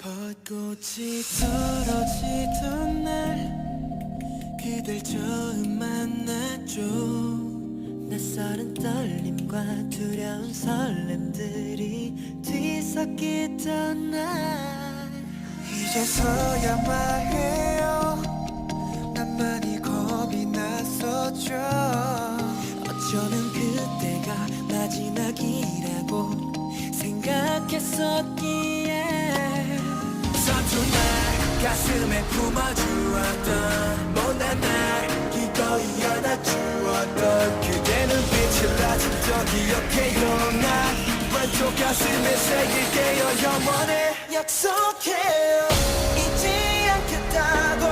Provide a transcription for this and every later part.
벚꽃이 떨어지던 날 그댈 처음 만났죠. 낯설은 떨림과 두려운 설렘들이 뒤섞이던 날 이제서야 말해요. 난 많이 겁이 났었죠. 어쩌면 그때가 마지막이라고 생각했었기에 서툰 날 가슴에 품어주었던 못난 날 기꺼이 안아주었던 그대 눈빛을 아직도 기억해요. 난 왼쪽 가슴에 새길게요. 영원히 약속해요. 잊지 않겠다고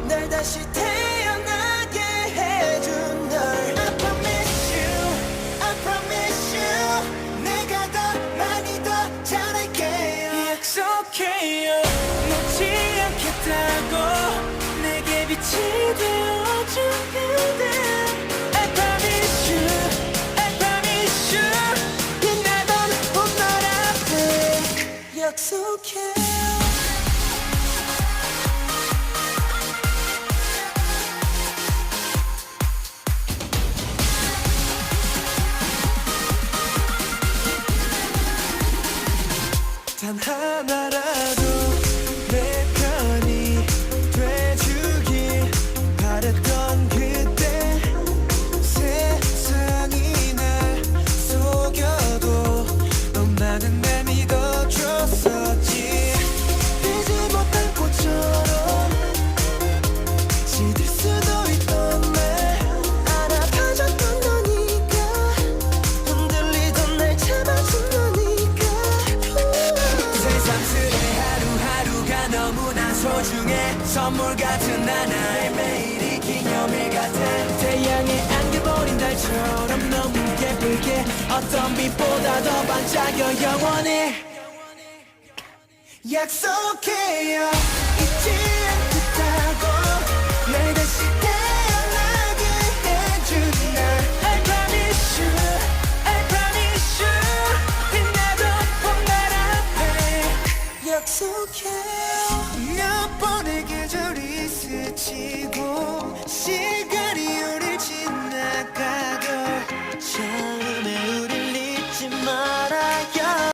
날 다시 태어나게 해준 널 I promise you, I promise you 내가 더 많이 더 잘할게요. 약속해요. 놓지 않겠다고 내게 빛이 되어준 그대 I promise you, I promise you 빛나던 봄날 앞에 약속해요. 단 하나라도 내 편이 돼주길 바랬던 그때 세상이 날 속여도 너만은 날 믿어줬었지. 피지 못한 꽃처럼 시들 수도 있던 날 알아봐줬던 너니까 흔들리던 날 잡아준 너니까 세상스레 하루하루가 너무나 소중해. 선물 같은 하나의 매일이 기념일 같아. 태양에 안겨버린 달처럼 너무 예쁘게 어떤 빛보다 더 반짝여 영원히 약속해요. 잊지